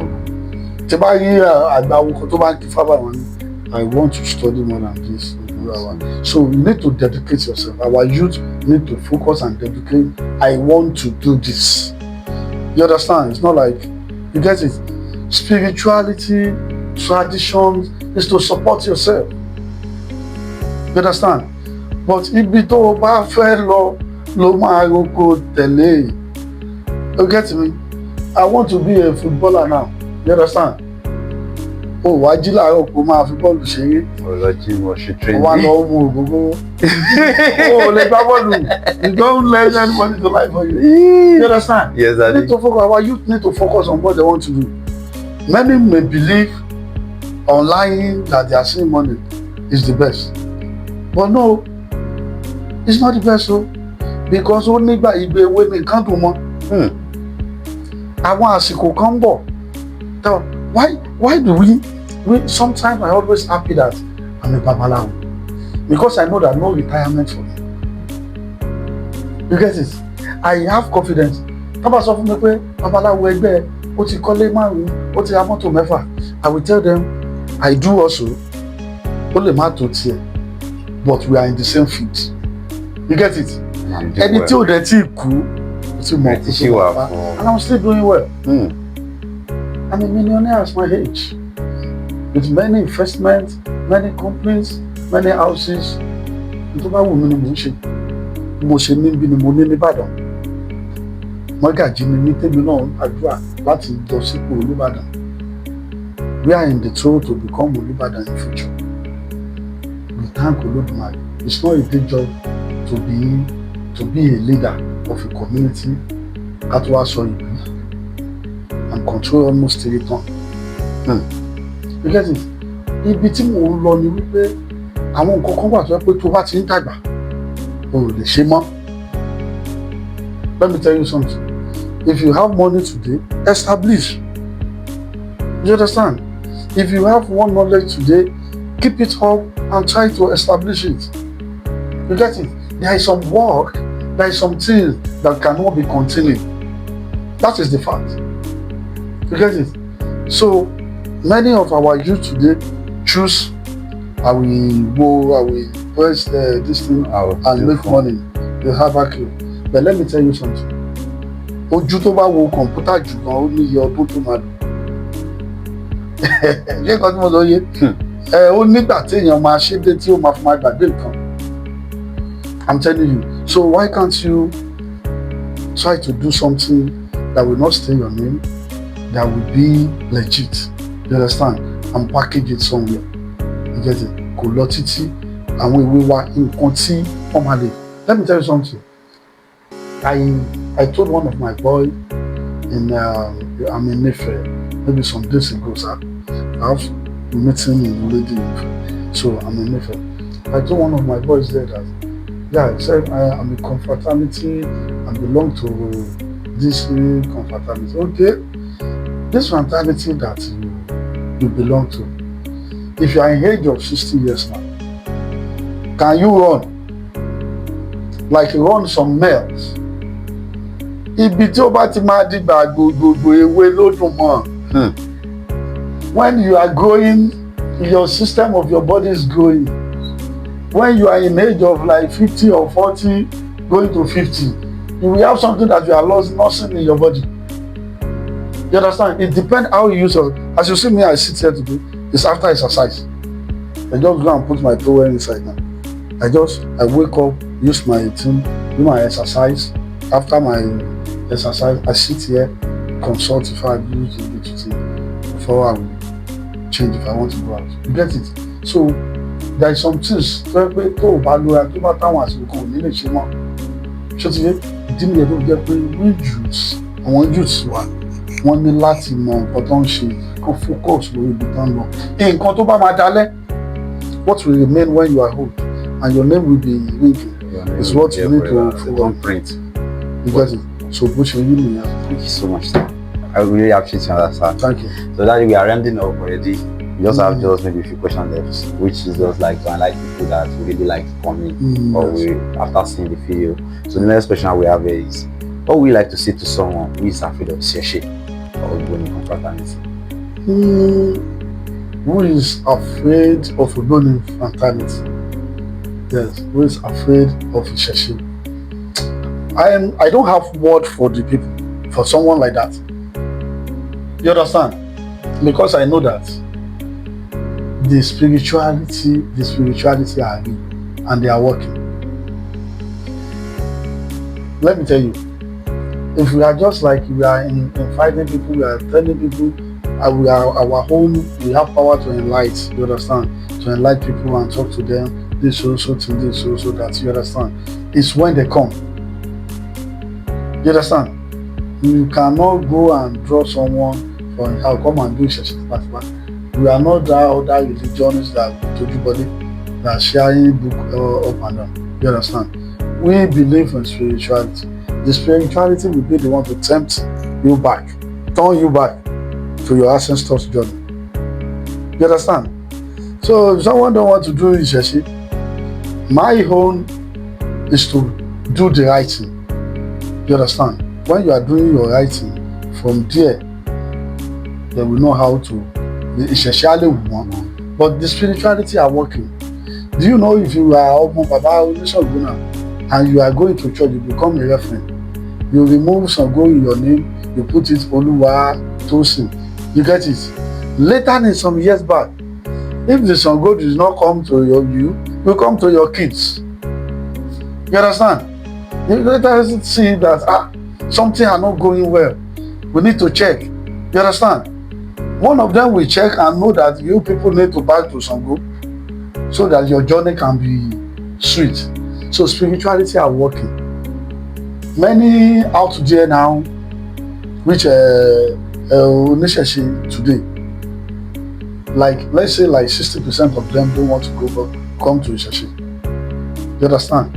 tí bá rí àgbà awokọ̀ tó bá ń kí fábà wọn ni I want to study more than this. So you need to dedicate yourself. Our youth need to focus and dedicate. I want to do this. You understand? It's not like you get it. Spirituality, traditions is to support yourself. You understand? But ibi tó o bá fẹ́ lọ máa roko tẹ̀lé. You get me? I want to be a footballer now. You understand? Oh, wá jí láàárọ̀ kó máa fi bọ́ọ̀lù ṣeré. Ọlọ́jí mo ṣe training. Wá lọ mú ògógó. Oh, lè gbá bọ́ọ̀lù. You don't let anybody to lie for you. You understand? Yes, Our youth need to focus on what they want to do. Many may believe on lying that they are seeing money is the best. But no, it's not the best, so because ó nígbà ìgbé ewé ní nǹkan dùn mọ́. Àwọn àsìkò kan ń bọ̀. Why do we sometimes I always happy that I'm a babalawo because I know that no retirement for me. You get it? I have confidence. Tábà sọ fún mi pé babalawo ẹgbẹ́ ó ti kọ́lé márùn-ún, ó ti ra mọ́tò mẹ́fà. I will tell them I do also. Ó lè má tó tiẹ̀, but we are in the same field. You get it? Ẹni tí ò dẹ̀ tí kú, ó ti mọ̀ kó tó wà pa, and I'm still doing well. I'm a millionaire at my age, with many investments, many companies, many houses. Tó bá wù mí ni mò ń ṣe. Mo ṣe níbi ni mo ní nìbàdàn. Mọ́gàjí ni mí tèmi náà àdúrà láti lọ sípò Olúbàdàn. We are in the tour to become Olúbàdàn in future. We thank Olódùmarè. It's not a big job to be a leader of a community. Ká tó wá sọ ìlú and control almost territory. You get it? Ibi tí mò ń lọ ni wípé àwọn nǹkan kan wà tó yẹ pé tó bá ti ń dàgbà o ò lè ṣe mọ́. Let me tell you something. If you have money today, establish. You understand? If you have one knowledge today, keep it up and try to establish it. You get it? There is some work, there is some things that cannot be continued. That is the fact. You get it? So many of our youth today choose I will press this thing and make money. They have a clue. But let me tell you something. Ojú tó bá wo kọ̀ǹpútà jù gan ó ní iye ọdún tó máa lò. Ṣé nǹkan tí mo sọ yé? Ó nígbà téèyàn máa ṣe dé tí ó máa fi máa gbàgbé nǹkan. I'm telling you. So why can't you try to do something that will not stay your name, that will be legit? You understand? And package it somewhere. You get it? Kò lọ títí àwọn ìwé wa nǹkan tí wọ́n máa lè. Let me tell you something. I told one of my boy I'm in Ife, maybe some days ago, sir. I have a meeting in the lady in Ife. So I'm in Ife. I told one of my boys there that, yeah, he said I'm a confraternity, I belong to this confraternity. Okay, this fraternity that you belong to, if you are in age of 60 years now, can you run? Like run some males? Ibi tí ó bá ti máa dìgbà gbogbo ewé lódùn mọ́. When you are growing, your system of your body is growing. When you are in age of like 50 or 40, going to 50, you will have something that you are losing in your body. You understand? It depends how you use it. As you see me, I sit here today, it's after exercise. I just go and put my towel inside now. I wake up, use my thing, do my exercise. After my exercise, I sit here, consult if I use the thing before I will change if I want to go out. You get it? So there are some things tó yẹ pé tó o bá lóra tó bá táwọn àsìkò kan ò ní lè ṣe mọ́. Ṣé ti yé? Ìdí nìyẹn tó jẹ́ pé àwọn youths wa wọ́n ní láti mọ nǹkan tó ń ṣe kó focus lórí ibi tó ń lọ. Nǹkan tó bá máa dalẹ̀, what will remain when you are old and your name will be ringing is what you need to follow. Print. You get it? So bó ṣe yí nìyẹn. Thank you so much, sir. I really appreciate you, sir. Thank you. So that we are ending up already. We just have just maybe a few questions left, which is just like to highlight people that really like to come in or we after seeing the video. So the next question we have is, what would you like to say to someone who is afraid of Isese Ogboni confraternity? Who is afraid of Ogboni fraternity? Yes, who is afraid of Isese? I don't have word for the people, for someone like that. You understand? Because I know that the spirituality are real and they are working. Let me tell you, if we are just like we are inviting people, we are telling people, we are our own, we have power to enlighten, you understand? To enlighten people and talk to them, this also to this also that, you understand? It's when they come. You understand? You cannot go and draw someone from how come and do Isese We are not that other religions that Tojubode that are sharing book up and down. You understand? We believe in spirituality. The spirituality will be the one to tempt you back, turn you back to your ancestors' journey. You understand? So if someone don't want to do Isese, my own is to do the right thing. You understand? When you are doing your right thing, from there, they will know how to. Especially one, but the spirituality are working. Do you know if you are Oba Ogboni and you are going to church, you become a referent. You remove Sango in your name, you put it Oluwa Tosin. You get it? Later in some years back, if the Sango does not come to you will come to your kids. You understand? You later see that something are not going well. We need to check. You understand? One of them will check and know that you people need to back to Sango so that your journey can be sweet. So spirituality are working. Many out there now, which Isese today, like let's say like 60% of them don't want to come to Isese. You understand?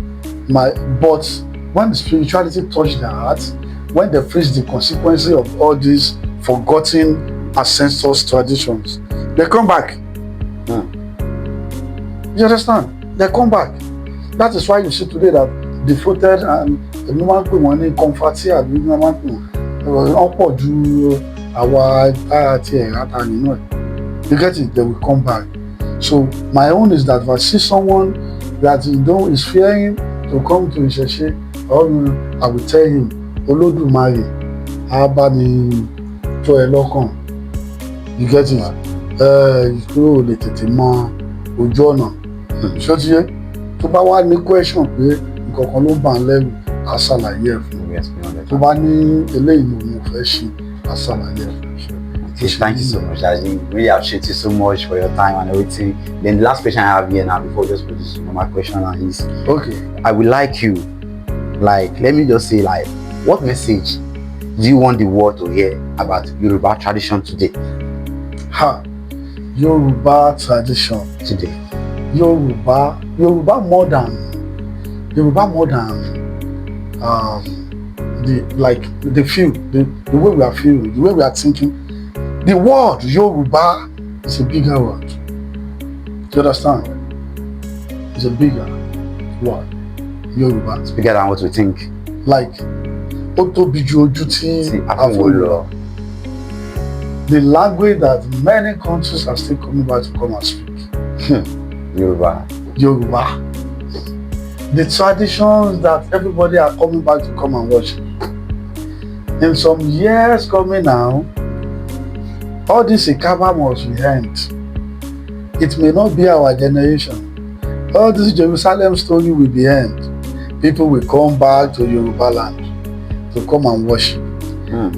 But when the spirituality touch their hearts, when they face the consequences of all these forgotten ancestors' traditions, they come back. You understand? They come back. That is why you see today that devoted and normal money comforting and normal you get it, they will come back. So my own is that if I see someone that is fearing to come to Isese, I will tell him, Olodumare, Abani to Elokon. You get it? Kúrò lè tètè mọ ojú ọ̀nà. Ṣé ti yé? Tó bá wá ní question pé nǹkan kan ló bà ń lẹ́rù, á ṣàlàyé ẹ̀ fún. Tó bá ní eléyìí ni mo fẹ́ ṣe, á ṣàlàyé ẹ̀ fún. Okay, thank you so much. I really appreciate you so much for your time and everything. Then the last question I have here now, before we just put this normal question, is okay. I would like you, let me just say, what message do you want the world to hear about Yoruba tradition today? Yoruba tradition today. Yoruba modern. The way we are feeling, the way we are thinking. The word Yoruba is a bigger word. Do you understand? It's a bigger word. Yoruba. It's bigger than what we think. Like Otobiju Ojuti Afolo. The language that many countries are still coming back to come and speak. Yoruba. The traditions that everybody are coming back to come and watch. In some years coming now, all this Ikaba must be end. It may not be our generation. All this Jerusalem story will be end. People will come back to Yoruba land to come and worship.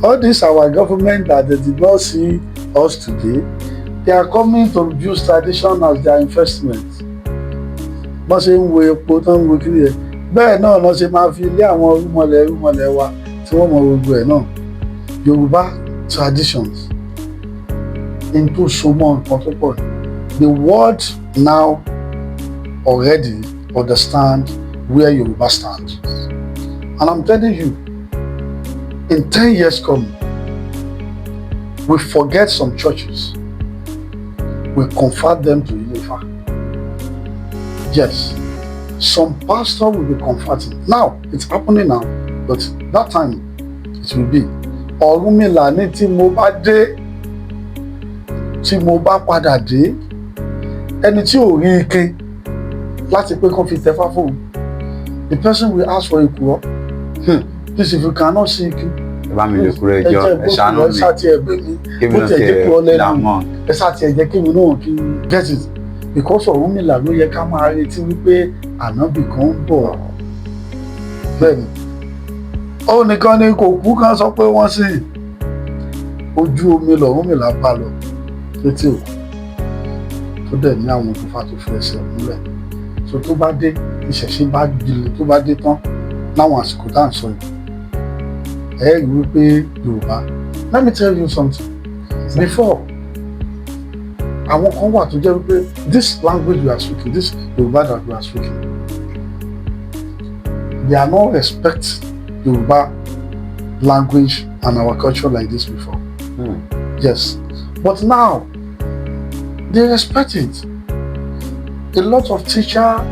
All this our government that they did not see us today, they are coming to use tradition as their investment. Bọ́n ṣe ń wo epo tó ń wo kiri ẹ̀ bẹ́ẹ̀ náà lọ́ ṣe máa fi ilé àwọn rúmọlẹ̀ wa tí wọ́n mọ gbogbo ẹ̀ náà. Yoruba traditions into so mọ́ nǹkan tó pọ̀. The world now already understand where Yoruba stands. And I'm telling you, in 10 years coming, we forget some churches. We convert them to Ilefa. Yes, some pastor will be converting. Now, it's happening now, but that time it will be. Ọ̀rúnmìlà ní tí mo bá padà dé, ẹni tí ò rí ike láti pé kán fi tẹfá fún. The person will ask for Ikuro. Please, if you cannot see Iku, get it. Because Ọ̀rúnmìlà ló yẹ ká máa retí wípé ànábì kan ń bọ̀. Bẹ́ẹ̀ni, ó nìkan ni kò kú kan sọ pé wọ́n sì ojú omi l'Ọ̀rúnmìlà bá lọ létí òkú tó dẹ̀ ní àwọn òkúfà tó fi ẹsẹ̀ múlẹ̀. So tó bá dé ìṣẹ̀ṣe bá gbilẹ̀ tó bá dé tán láwọn àsìkò tá à ń sọ yìí. Ẹ rí wípé Yorùbá. Let me tell you something. Before àwọn kan wà tó jẹ́ wípé this language we are speaking, this Yoruba that we are speaking, they are not respect Yoruba language and our culture like this before. Yes, but now they respect it. A lot of teacher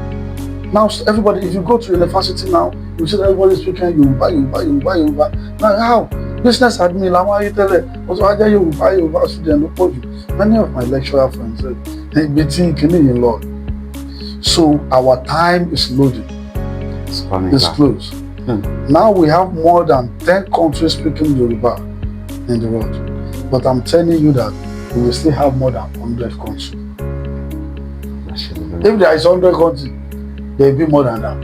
now, everybody, if you go to university now, you see everybody speaking Yoruba. Now how? Business admin, also Yoruba student. Many of my lecturer friends they meeting in law. So our time is loaded. It's close. Now we have more than 10 countries speaking Yoruba in the world. But I'm telling you that we will still have more than 100 countries. If there is 100 countries, there will be more than that.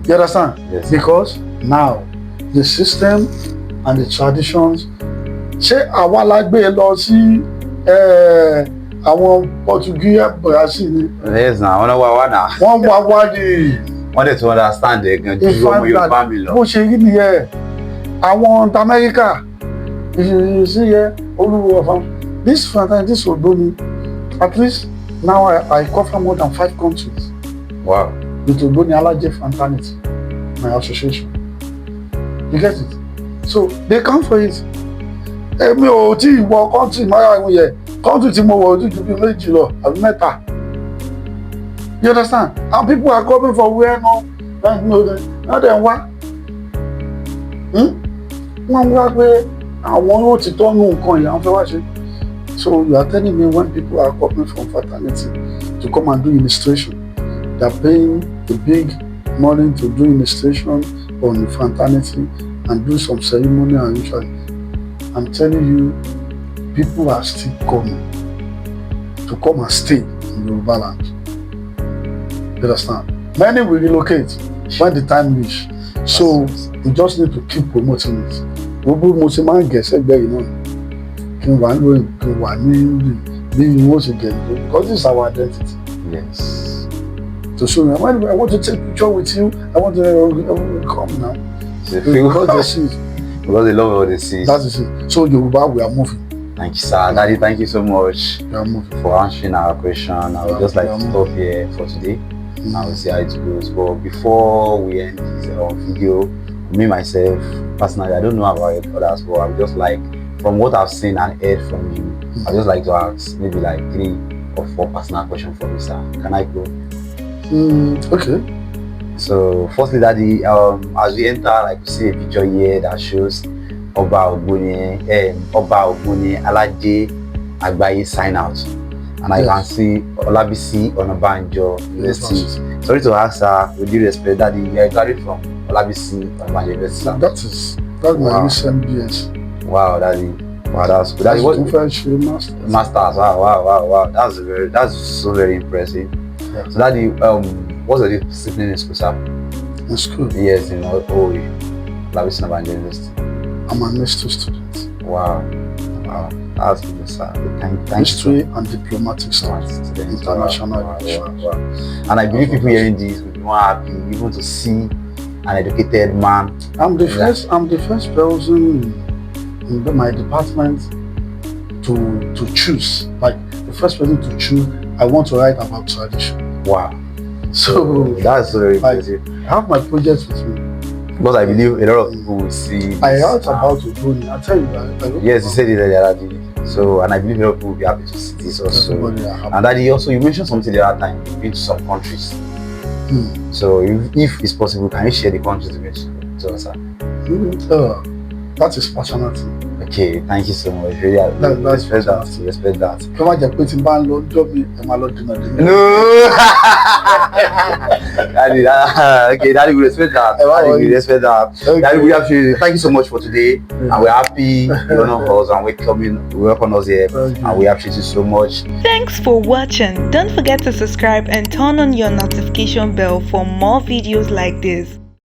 You understand? Yes. Because now the system and the traditions, ṣé àwa la gbé lọ sí àwọn Portuguese Brazil ni? Yes, na wọ́n wá náà. Wọ́n wá ní. Wọ́n dẹ̀ tún understand ẹ̀ gan ju ọmọ Yorùbá mi lọ. Bó ṣe rí nìyẹn, àwọn Amẹ́ríkà, ìṣe yẹ olúwo ọ̀fà. This Ogboni, at least now I cover more than 5 countries. Wow. With Ogboni Aláje fraternity, my association. You get it? So they come for it. Èmi ò tí ì wọ country márùn-ún yẹn, country tí mo wọ̀ ojú ju bí méjì lọ àbí mẹ́ta. You understand? And people are coming from where now dem wá. Wọ́n wá pé àwọn yóò ti tọ́nu nǹkan yìí, àwọn fẹ́ wá ṣe. So you are telling me when people are coming from fraternity to come and do illustration, they are paying a big money to do illustration on the fraternity and do some ceremony and ritual. I'm telling you, people are still coming to come and stay in Yoruba land. You understand? Many will relocate when the time reach. So we just need to keep promoting it. Gbogbo mo ṣe máa ń gẹ̀ẹ́sẹ̀ gbẹ̀yìn náà kí n wà lóyún kí n wà ní bí wọ́n ṣe gẹ̀ẹ́sẹ̀ because this is our identity. Yes. To show me, I want to take picture with you. I want to come now. Because they see it. Because they love what they see. That is it. So Yoruba, we are moving. Thank you, sir. Daddy, thank you so much for answering our question. I would just like to stop here for today. I will see how it goes. But before we end this video, me myself, personally, I don't know about others, but I would just like, from what I've seen and heard from you, I'd just like to ask maybe like 3 or 4 personal questions from you, sir. Can I go? Okay. So, firstly, Daddy, as we enter, like we see a picture here that shows Oba Ogboni Aláje Worldwide sign out, and I can see Olabisi Onabanjo University. Sorry to ask, sir, with due respect, Daddy, you are graduate from Olabisi Onabanjo University. That's my recent BS. Wow, Daddy. Wow, that's good. Daddy, what masters? Wow. That's so very impressive. Yeah. So, Daddy, what's the discipline in school, sir? In school? Yes, in Olabisi Onabanjo University. I'm an history student. Wow, that's good, sir. Thank history you. And diplomatic studies, international relations. Wow. And I believe people hearing this will be more happy even to see an educated man. I'm the first person in my department to choose. Like the first person to choose. I want to write about tradition. Wow. So that's very impressive. I have my projects with me. Because I believe a lot of people will see. I heard about Ogboni. I tell you, yes, you said it earlier, Daddy. So, and I believe a lot of people will be happy to see this also. And Daddy, also you mentioned something the other time. You've been to some countries. So, if it's possible, can you share the countries you mentioned to us, sir? That is personality. Okay, thank you so much. Really, respect that. Come on, just put in band, Lord, job me, and my Lord, no. Daddy, okay, Daddy, we respect that. Okay. Daddy, we appreciate it. Thank you so much for today, and we're happy you know us and welcome us here, and we appreciate you so much. Thanks for watching. Don't forget to subscribe and turn on your notification bell for more videos like this.